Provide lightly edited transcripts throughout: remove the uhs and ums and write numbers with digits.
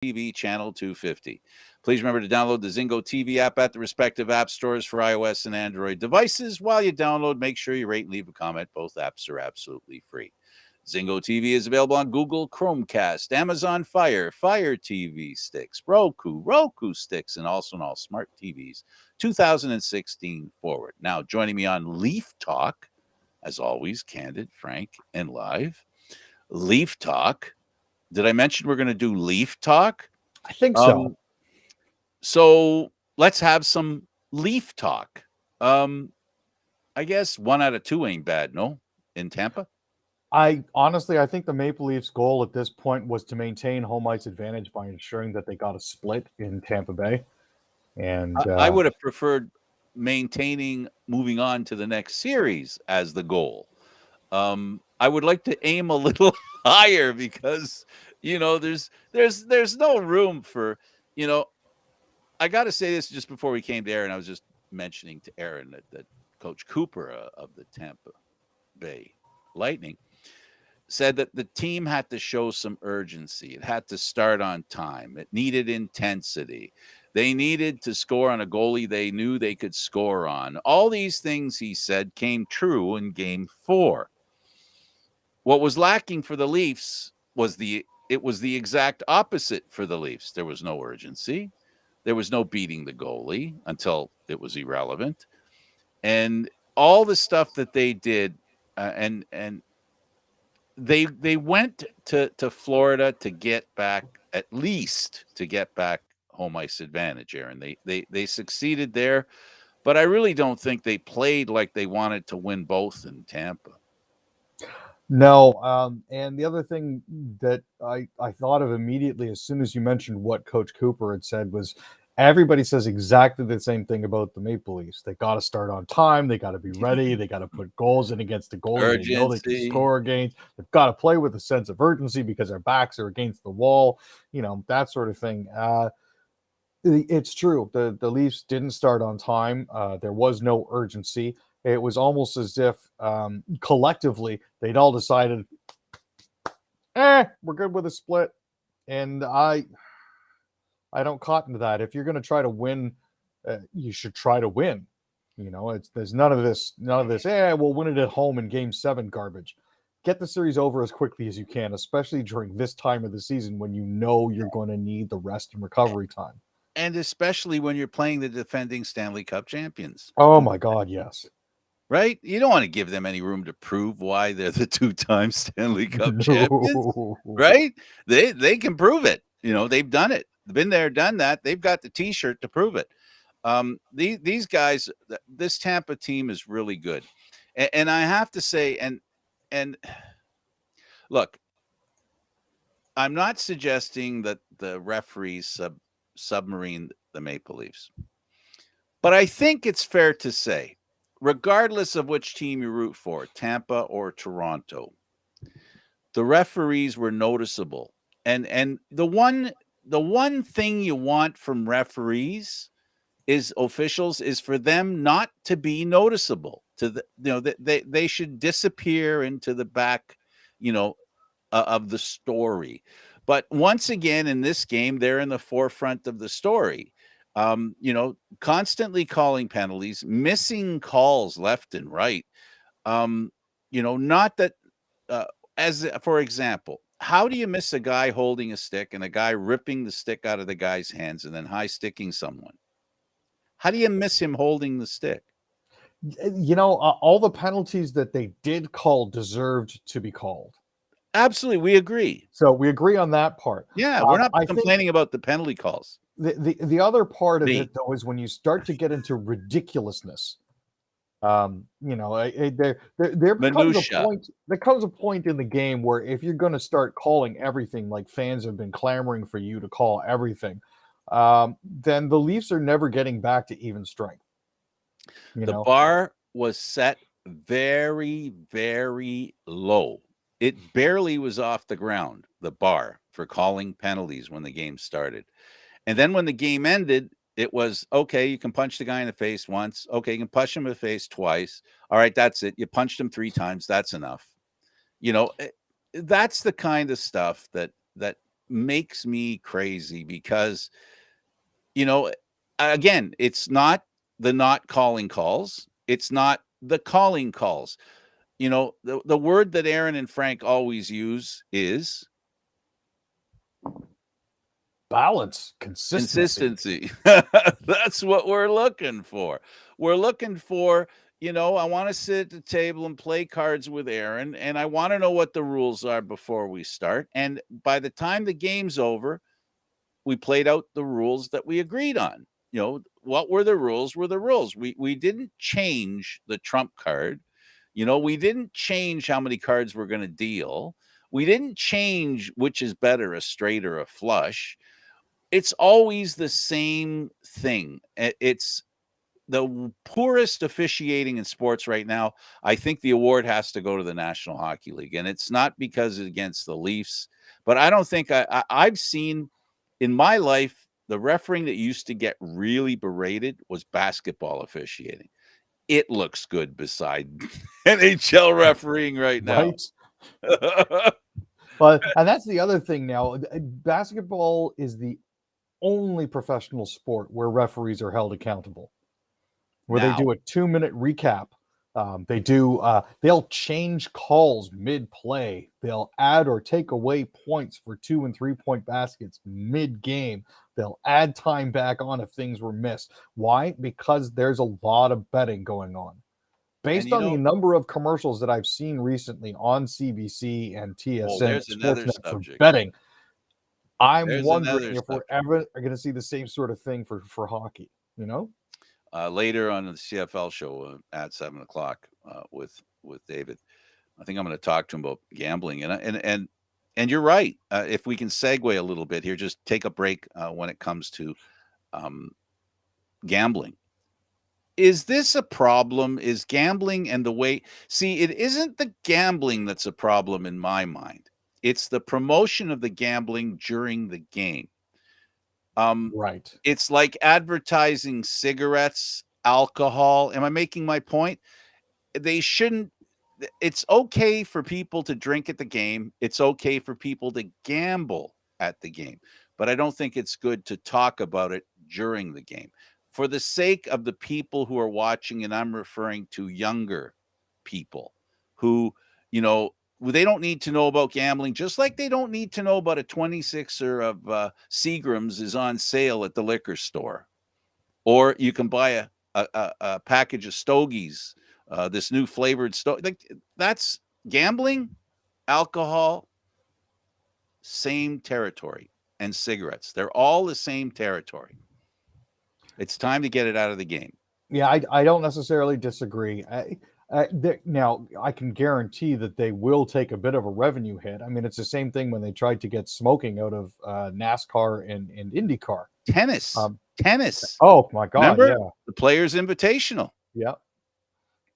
TV channel 250. Please remember to download the Zingo TV app at the respective app stores for iOS and Android devices. While you download, make sure you rate and leave a comment. Both apps are absolutely free. Zingo TV is available on Google Chromecast, Amazon Fire, Fire TV sticks, Roku sticks, and also on all smart TVs 2016 forward. Now, joining me on Leaf Talk, as always, candid, frank, and live. Leaf Talk. Did I mention we're going to do Leaf Talk? I think so. So let's have some Leaf Talk. I guess 1 out of 2 ain't bad, no? In Tampa? I think the Maple Leafs' goal at this point was to maintain home ice advantage by ensuring that they got a split in Tampa Bay. And I would have preferred moving on to the next series as the goal. I would like to aim a little higher because, there's no room for, I got to say this just before we came to Aaron. I was just mentioning to Aaron that Coach Cooper of the Tampa Bay Lightning said that the team had to show some urgency. It had to start on time. It needed intensity. They needed to score on a goalie they knew they could score on. All these things, he said, came true in Game 4. What was lacking for the Leafs was the exact opposite for the Leafs. There was no urgency. There was no beating the goalie until it was irrelevant. And all the stuff that they did, and they went to Florida to get back home ice advantage, Aaron. They succeeded there, but I really don't think they played like they wanted to win both in Tampa. No, and the other thing that I thought of immediately as soon as you mentioned what Coach Cooper had said was everybody says exactly the same thing about the Maple Leafs. They got to start on time. They got to be ready. They got to put goals in against the goalie they know they can score against. They've got to play with a sense of urgency because their backs are against the wall, that sort of thing. It's true. The Leafs didn't start on time. There was no urgency. It was almost as if collectively they'd all decided, we're good with a split. And I don't cotton to that. If you're going to try to win, you should try to win. There's none of this, we'll win it at home in Game 7 garbage. Get the series over as quickly as you can, especially during this time of the season when you're going to need the rest and recovery time. And especially when you're playing the defending Stanley Cup champions. Oh, my God, yes. Right? You don't want to give them any room to prove why they're the 2-time Stanley Cup champions, right? They can prove it. They've done it. Been there, done that. They've got the T-shirt to prove it. These guys, this Tampa team is really good, and I have to say, and look, I'm not suggesting that the referees submarine the Maple Leafs, but I think it's fair to say, regardless of which team you root for, Tampa or Toronto, the referees were noticeable, and the one thing you want from referees is officials is for them not to be noticeable. They should disappear into the back, of the story. But once again, in this game, they're in the forefront of the story. Constantly calling penalties, missing calls left and right. Not that, as for example, how do you miss a guy holding a stick and a guy ripping the stick out of the guy's hands and then high sticking someone? How do you miss him holding the stick? All the penalties that they did call deserved to be called. Absolutely. We agree. So we agree on that part. Yeah. We're not complaining about the penalty calls. The other part of it, though, is when you start to get into ridiculousness. There comes a point in the game where if you're going to start calling everything, like fans have been clamoring for you to call everything, then the Leafs are never getting back to even strength. The bar was set very, very low. It barely was off the ground, the bar for calling penalties when the game started. And then when the game ended, it was, okay, you can punch the guy in the face once. Okay, you can punch him in the face twice. All right, that's it. You punched him 3 times. That's enough. That's the kind of stuff that makes me crazy because, you know, again, it's not the not calling calls. It's not the calling calls. The word that Aaron and Frank always use is balance, consistency. consistency. That's what we're looking for. We're looking for, I want to sit at the table and play cards with Aaron, and I want to know what the rules are before we start. And by the time the game's over, we played out the rules that we agreed on. What were the rules? Were the rules. We didn't change the trump card. We didn't change how many cards we're going to deal. We didn't change which is better, a straight or a flush. It's always the same thing. It's the poorest officiating in sports right now. I think the award has to go to the National Hockey League, and it's not because it's against the Leafs, but I don't think I've seen in my life the refereeing that used to get really berated was basketball officiating. It looks good beside NHL refereeing right now. Right. But and that's the other thing now. Basketball is the only professional sport where referees are held accountable, where they do a 2-minute recap. They'll change calls mid-play. They'll add or take away points for 2 and 3 point baskets mid-game. They'll add time back on if things were missed. Why? Because there's a lot of betting going on. Based on the number of commercials that I've seen recently on CBC and TSN Sportsnet for betting, I'm wondering if we're ever going to see the same sort of thing for hockey, Later on in the CFL show at 7:00 with David, I think I'm going to talk to him about gambling, and you're right. If we can segue a little bit here, just take a break when it comes to gambling. Is this a problem? Is gambling and the way? See, it isn't the gambling that's a problem in my mind. It's the promotion of the gambling during the game. Right. It's like advertising cigarettes, alcohol. Am I making my point? They shouldn't. It's okay for people to drink at the game. It's okay for people to gamble at the game. But I don't think it's good to talk about it during the game. For the sake of the people who are watching, and I'm referring to younger people who, they don't need to know about gambling, just like they don't need to know about a 26er of Seagram's is on sale at the liquor store. Or you can buy a package of Stogies, this new flavored Stogie. Like, that's gambling, alcohol, same territory, and cigarettes. They're all the same territory. It's time to get it out of the game. Yeah, I don't necessarily disagree. Now, I can guarantee that they will take a bit of a revenue hit. I mean, it's the same thing when they tried to get smoking out of NASCAR and IndyCar. Tennis. Tennis. Oh, my God. Remember? Yeah. The Players Invitational. Yeah.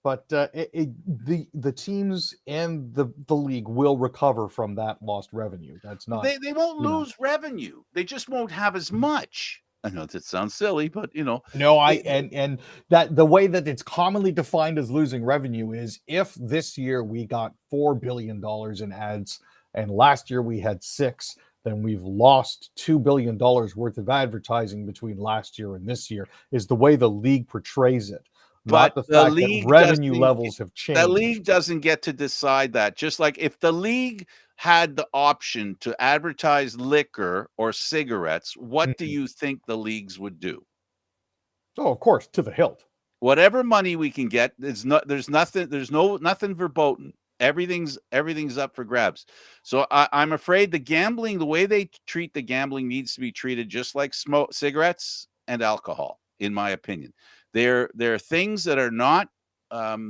But the teams and the league will recover from that lost revenue. That's not. They won't lose revenue. They just won't have as much. I know that sounds silly, but No, and that the way that it's commonly defined as losing revenue is if this year we got $4 billion in ads and last year we had 6, then we've lost $2 billion worth of advertising between last year and this year, is the way the league portrays it. But not the fact that revenue levels have changed. The league doesn't get to decide that. Just like if the league had the option to advertise liquor or cigarettes, what do you think the leagues would do? Oh, of course, to the hilt. Whatever money we can get, there's nothing verboten. Everything's up for grabs. So I'm afraid the way they treat the gambling needs to be treated just like cigarettes and alcohol, in my opinion. They're things that are not, they're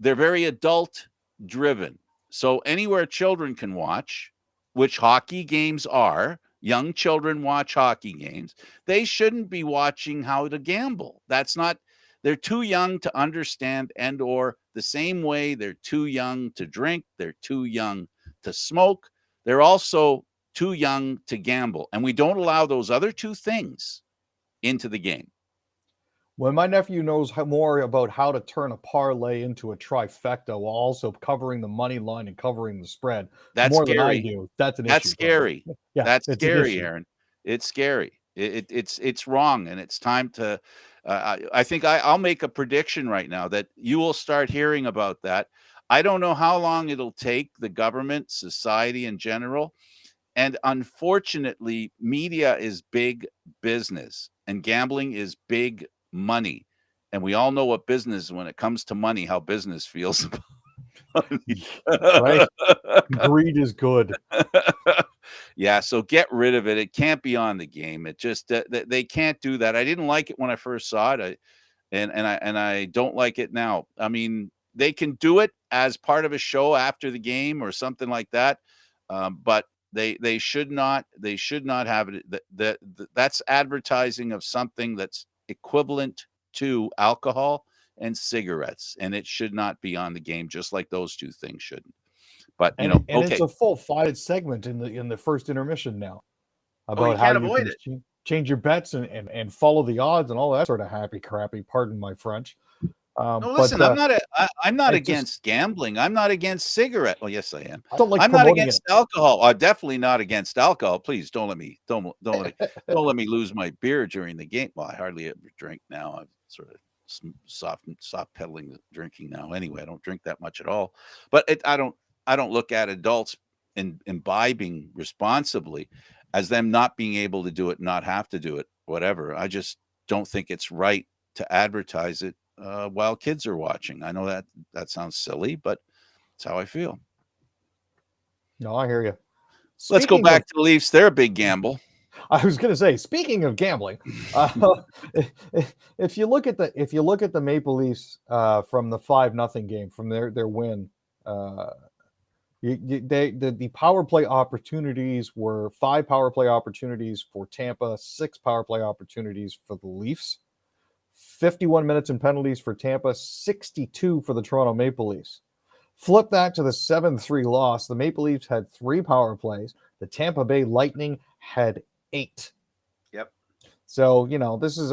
very adult driven. So anywhere children can watch, which hockey games are, young children watch hockey games. They shouldn't be watching how to gamble. They're too young to understand, and or the same way they're too young to drink. They're too young to smoke. They're also too young to gamble. And we don't allow those other two things into the game. When my nephew knows more about how to turn a parlay into a trifecta while also covering the money line and covering the spread That's more than I scary. do, that's an That's issue, brother. scary. Yeah, That's it's an scary, issue. Aaron. It's scary. It's wrong, and it's time to. I think I'll make a prediction right now that you will start hearing about that. I don't know how long it'll take the government, society in general, and unfortunately, media is big business, and gambling is big money, and we all know what business when it comes to money, how business feels about money. Right? Greed is good. Yeah, so get rid of it. It can't be on the game. It just they can't do that. I didn't like it when I first saw it, and I don't like it now. I mean, they can do it as part of a show after the game or something like that, but they should not have it. That's advertising of something that's equivalent to alcohol and cigarettes, and it should not be on the game, just like those two things shouldn't. But And it's okay. a full 5 segment in the first intermission now Oh, you about how can't you avoid can it. change your bets and follow the odds and all that sort of happy crappy. Pardon my French. No, But listen, I'm not I just against gambling. I'm not against cigarette. Well, yes, I am. I don't like I'm not promoting it. against alcohol. I'm definitely not against alcohol. Please don't let me lose my beer during the game. Well, I hardly ever drink now. I'm sort of soft pedaling the drinking now. Anyway, I don't drink that much at all. But I don't look at adults imbibing responsibly as them not being able to do it, not have to do it, whatever. I just don't think it's right to advertise it while kids are watching. I know that sounds silly, but it's how I feel. No, I hear you. Let's go Speaking of, back to the Leafs. They're a big gamble. I was going to say, speaking of gambling, if you look at the Maple Leafs from the 5-0 game, from their win, the power play opportunities were 5 power play opportunities for Tampa, 6 power play opportunities for the Leafs, 51 minutes in penalties for Tampa, 62 for the Toronto Maple Leafs. Flip that to the 7-3 loss. The Maple Leafs had 3 power plays. The Tampa Bay Lightning had 8. Yep. So, this is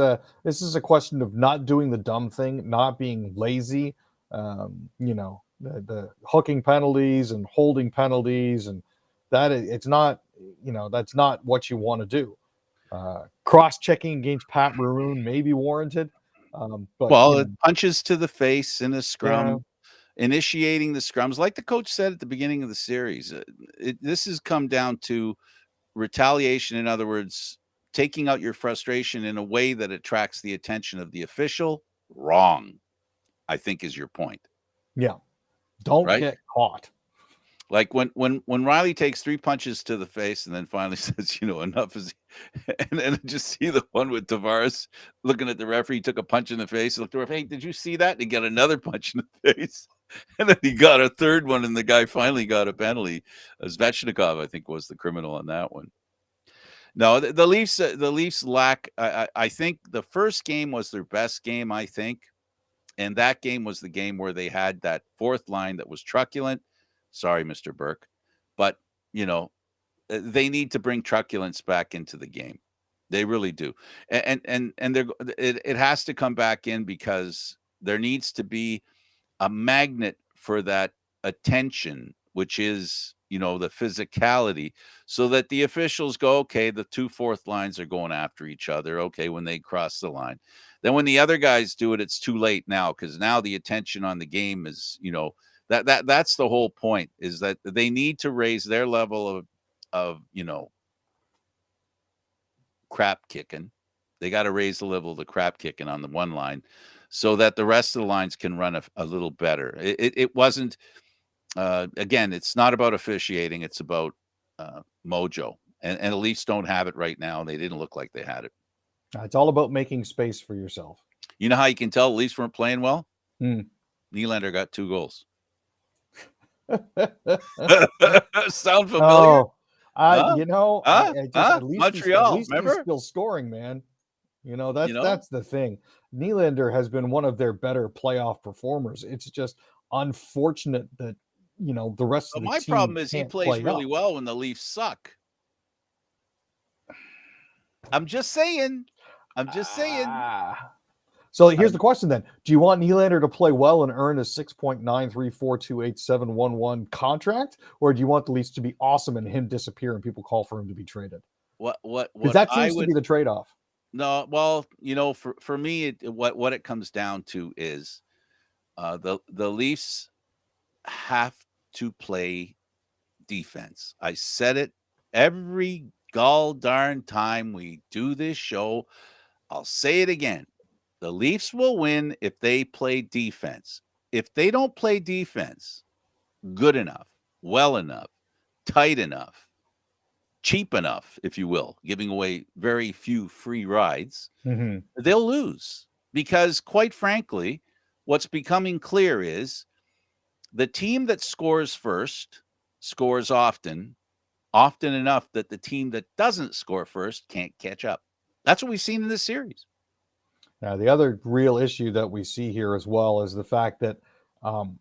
a question of not doing the dumb thing, not being lazy. The hooking penalties and holding penalties, and it's not, that's not what you want to do. Cross-checking against Pat Maroon may be warranted. But punches to the face in a scrum. Yeah. Initiating the scrums, like the coach said at the beginning of the series, this has come down to retaliation. In other words, taking out your frustration in a way that attracts the attention of the official. Wrong, I think, is your point. Yeah, don't right? get caught. Like when Riley takes 3 punches to the face and then finally says, enough is, and then just see the one with Tavares looking at the referee, he took a punch in the face, looked at the referee, hey, did you see that? And he got another punch in the face. And then he got a third one, and the guy finally got a penalty. Svechnikov, I think, was the criminal on that one. No, the Leafs lack. I think the first game was their best game, I think, and that game was the game where they had that fourth line that was truculent. Sorry, Mr. Burke, but they need to bring truculence back into the game. They really do, and it has to come back in because there needs to be a magnet for that attention, which is, the physicality, so that the officials go, okay, the 2 fourth lines are going after each other. Okay, when they cross the line, then when the other guys do it, it's too late now, because now the attention on the game is, that's the whole point, is that they need to raise their level of crap kicking. They got to raise the level of the crap kicking on the one line, so that the rest of the lines can run a little better. It wasn't, again, it's not about officiating. It's about mojo. And the Leafs don't have it right now. They didn't look like they had it. It's all about making space for yourself. You know how you can tell the Leafs weren't playing well? Nylander got 2 goals. Sound familiar? At least Montreal, he's still scoring, man. That's the thing. Nylander has been one of their better playoff performers. It's just unfortunate that the rest of the my team problem is he plays really up. well when the Leafs suck. I'm just saying. So here's the question then. Do you want Nylander to play well and earn a $6.934287111 contract? Or do you want the Leafs to be awesome and him disappear and people call for him to be traded? Because that seems to be the trade-off. No, well, for me, what it comes down to is the Leafs have to play defense. I said it every gall darn time we do this show. I'll say it again. The Leafs will win if they play defense. If they don't play defense good enough, well enough, tight enough, cheap enough, if you will, giving away very few free rides, they'll lose. Because quite frankly, what's becoming clear is the team that scores first scores often enough that the team that doesn't score first can't catch up. That's what we've seen in this series. Now, the other real issue that we see here as well is the fact that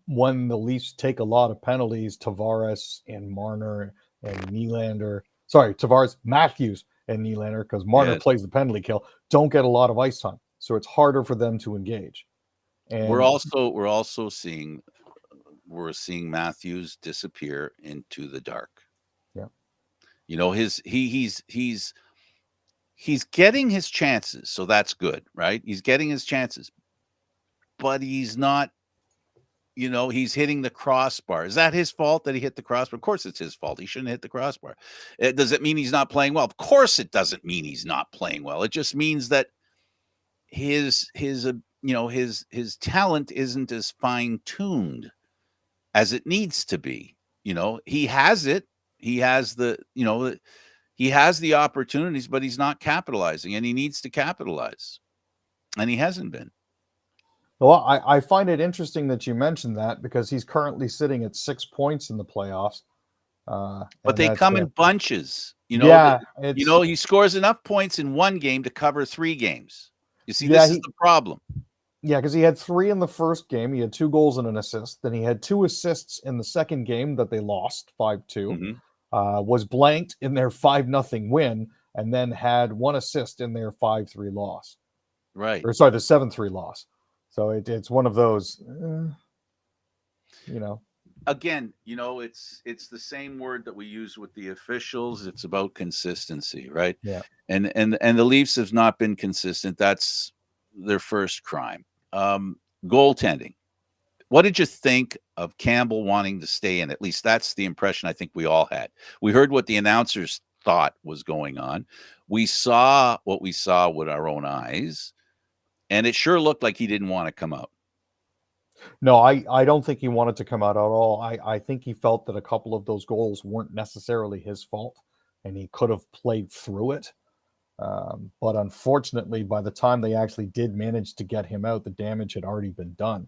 when the Leafs take a lot of penalties, Tavares and Marner and Nylander, Tavares, Matthews and Nylander, because Marner plays the penalty kill, don't get a lot of ice time. So it's harder for them to engage. And we're also seeing Matthews disappear into the dark. Yeah. He's getting his chances, so that's good, right? He's getting his chances, but he's not, he's hitting the crossbar. Is that his fault that he hit the crossbar? Of course it's his fault. He shouldn't hit the crossbar. Does it mean he's not playing well? Of course it doesn't mean he's not playing well. It just means that his talent isn't as fine-tuned as it needs to be. He has it. He has he has the opportunities, but he's not capitalizing, and he needs to capitalize, and he hasn't been. Well, I find it interesting that you mentioned that because he's currently sitting at 6 points in the playoffs. But they come in bunches. He scores enough points in one game to cover 3 games. You see, this is the problem. Yeah, because he had 3 in the first game. He had 2 goals and an assist. Then he had 2 assists in the second game that they lost 5-2. Was blanked in their 5-0 win, and then had 1 assist in their 5-3 loss. Right. Or sorry, the 7-3 loss. So it's one of those, Again, it's the same word that we use with the officials. It's about consistency, right? Yeah. And the Leafs have not been consistent. That's their first crime. Goaltending. What did you think of Campbell wanting to stay in? At least that's the impression I think we all had. We heard what the announcers thought was going on. We saw what we saw with our own eyes, and it sure looked like he didn't want to come out. No, I don't think he wanted to come out at all. I think he felt that a couple of those goals weren't necessarily his fault, and he could have played through it. But unfortunately, by the time they actually did manage to get him out, the damage had already been done.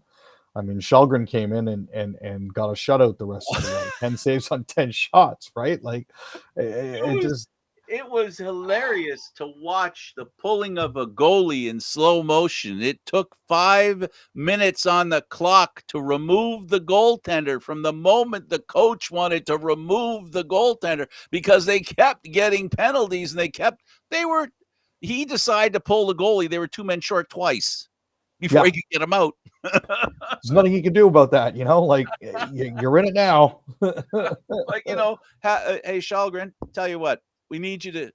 I mean, Källgren came in and got a shutout the rest of the way. 10 saves on 10 shots, right? Like, it was hilarious to watch the pulling of a goalie in slow motion. It took 5 minutes on the clock to remove the goaltender from the moment the coach wanted to remove the goaltender because they kept getting penalties and he decided to pull the goalie. They were 2 men short twice before he could get him out. There's nothing he can do about that, like you're in it now. Hey, Källgren, tell you what, we need you to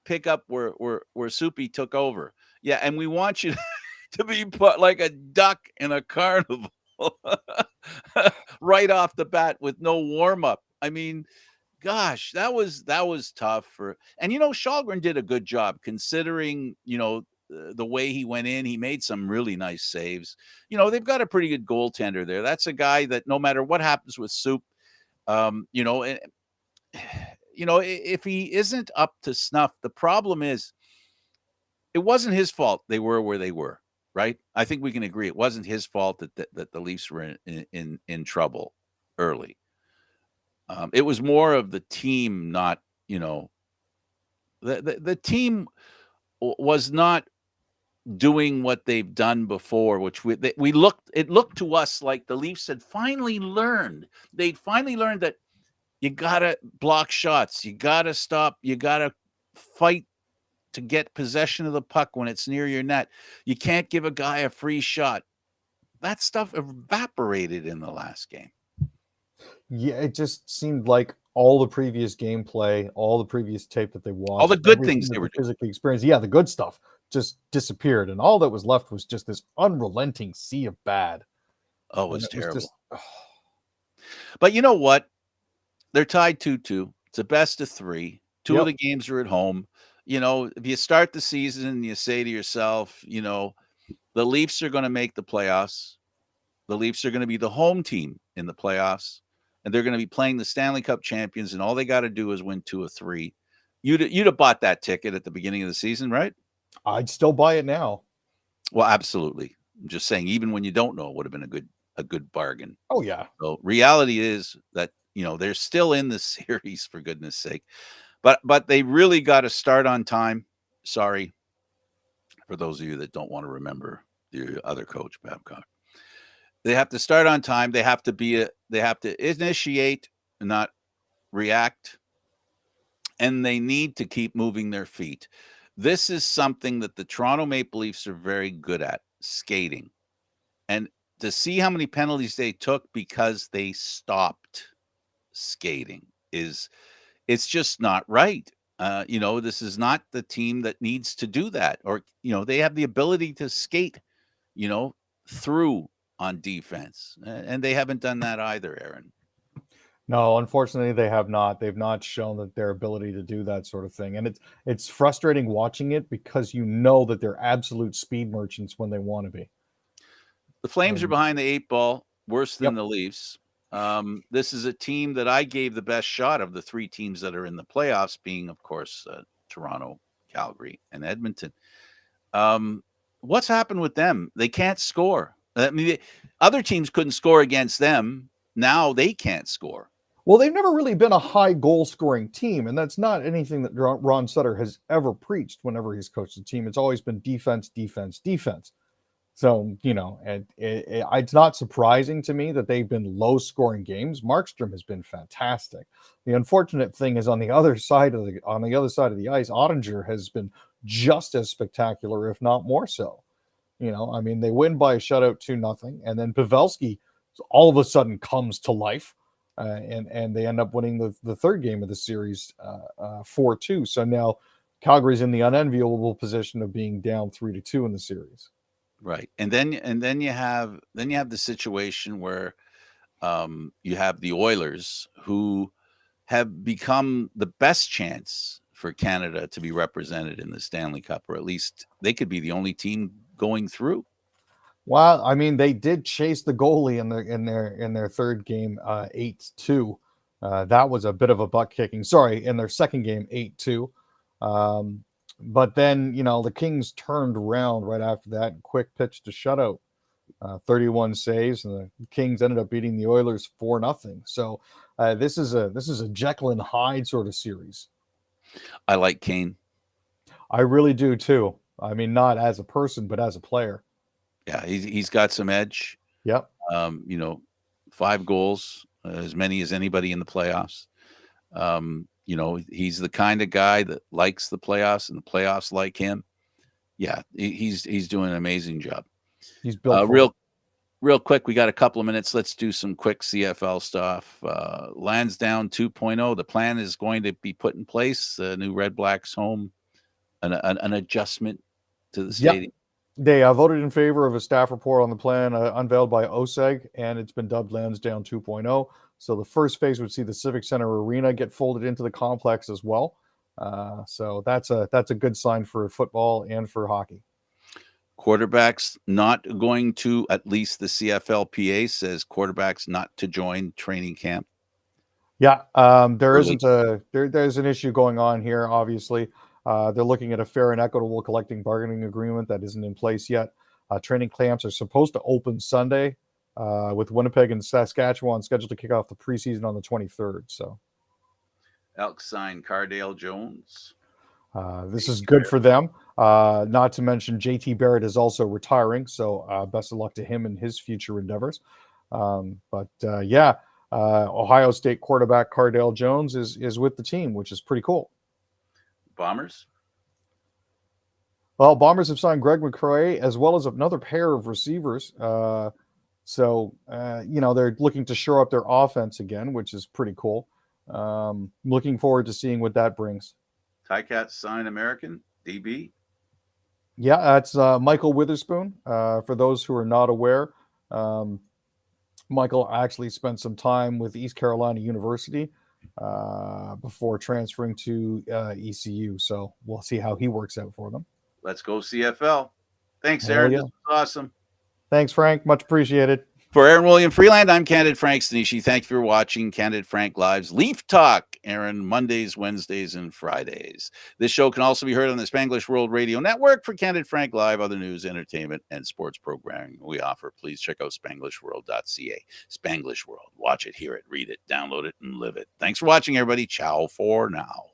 pick up where Soupy took over. Yeah, and we want you to be put like a duck in a carnival right off the bat with no warm-up. I mean, gosh, that was tough and Källgren did a good job considering, the way he went in. He made some really nice saves. They've got a pretty good goaltender there. That's a guy that no matter what happens with Soup, if he isn't up to snuff, the problem is it wasn't his fault they were where they were, right? I think we can agree it wasn't his fault that the Leafs were in trouble early. It was more of the team not, the team was not doing what they've done before, which it looked to us like the Leafs had finally learned. They'd finally learned that you got to block shots. You got to stop. You got to fight to get possession of the puck when it's near your net. You can't give a guy a free shot. That stuff evaporated in the last game. Yeah, it just seemed like all the previous gameplay, all the previous tape that they watched, All the good everything things that they were doing. physically experienced, yeah, the good stuff just disappeared, and all that was left was just this unrelenting sea of bad. Oh, it And was it was terrible. just, But you know what? They're tied 2-2. It's a best of 3. Two of yep. the games are at home. If you start the season and you say to yourself, the Leafs are going to make the playoffs. The Leafs are going to be the home team in the playoffs, and they're going to be playing the Stanley Cup champions, and all they got to do is win 2 of 3. You'd have bought that ticket at the beginning of the season, right? I'd still buy it now. Well, absolutely. I'm just saying, even when you don't know, it would have been a good bargain. Oh yeah. So reality is that they're still in the series, for goodness sake. But they really got to start on time. Sorry for those of you that don't want to remember the other coach, Babcock. They have to start on time. They have to initiate, not react, and they need to keep moving their feet. This is something that the Toronto Maple Leafs are very good at, skating. And to see how many penalties they took because they stopped skating it's just not right. This is not the team that needs to do that, or they have the ability to skate, through on defense, and they haven't done that either, Aaron. No, unfortunately, they have not. They've not shown that their ability to do that sort of thing, and it's frustrating watching it because you know that they're absolute speed merchants when they want to be. The Flames are behind the 8 ball, worse than Yep. the Leafs. This is a team that I gave the best shot of the 3 teams that are in the playoffs, being, of course, Toronto, Calgary, and Edmonton. What's happened with them? They can't score. I mean, other teams couldn't score against them. Now they can't score. Well, they've never really been a high goal scoring team, and that's not anything that Ron Sutter has ever preached whenever he's coached the team. It's always been defense, defense, defense. So, it's not surprising to me that they've been low scoring games. Markstrom has been fantastic. The unfortunate thing is on the other side of the ice, Ottinger has been just as spectacular, if not more so. I mean, they win by a shutout 2-0, and then Pavelski all of a sudden comes to life, and they end up winning the third game of the series 4-2. So now Calgary's in the unenviable position of being down 3-2 in the series. Right. And then you have the situation where you have the Oilers, who have become the best chance for Canada to be represented in the Stanley Cup, or at least they could be the only team going through. Well, I mean, they did chase the goalie in their third game 8-2. That was a bit of a butt kicking. Sorry, in their second game 8-2. But then, the Kings turned around right after that and quick pitch to shutout, 31 saves, and the Kings ended up beating the Oilers 4-0. So this is a Jekyll and Hyde sort of series. I like Kane. I really do too. I mean, not as a person, but as a player. Yeah, he's got some edge. Yep. 5 goals, as many as anybody in the playoffs. He's the kind of guy that likes the playoffs, and the playoffs like him. Yeah, he's doing an amazing job. He's built real quick. We got a couple of minutes. Let's do some quick CFL stuff. Lansdowne 2.0. The plan is going to be put in place. The new Red Blacks home, an adjustment to the stadium. Yep. They voted in favor of a staff report on the plan unveiled by OSEG, and it's been dubbed Lansdowne 2.0. So the first phase would see the Civic Center Arena get folded into the complex as well. So that's a good sign for football and for hockey. Quarterbacks not going to, at least the CFLPA says, quarterbacks not to join training camp. Yeah, there's an issue going on here. Obviously, they're looking at a fair and equitable collective bargaining agreement that isn't in place yet. Training camps are supposed to open Sunday, with Winnipeg and Saskatchewan scheduled to kick off the preseason on the 23rd. So, Elks signed Cardale Jones. This is good for them. Not to mention JT Barrett is also retiring. So best of luck to him in his future endeavors. Ohio State quarterback Cardale Jones is with the team, which is pretty cool. Bombers? Well, Bombers have signed Greg McCrae as well as another pair of receivers. They're looking to shore up their offense again, which is pretty cool. Looking forward to seeing what that brings. Ticats sign American DB. Yeah, that's Michael Witherspoon. For those who are not aware, Michael actually spent some time with East Carolina University before transferring to ECU. So we'll see how he works out for them. Let's go CFL. Thanks, Hell Aaron. yeah. This was awesome. Thanks, Frank. Much appreciated. For Aaron William Freeland, I'm Candid Frank Stanisci. Thank you for watching Candid Frank Live's Leaf Talk, Aaron, Mondays, Wednesdays, and Fridays. This show can also be heard on the Spanglish World Radio Network. For Candid Frank Live, other news, entertainment, and sports programming we offer, please check out SpanglishWorld.ca. Spanglish World. Watch it, hear it, read it, download it, and live it. Thanks for watching, everybody. Ciao for now.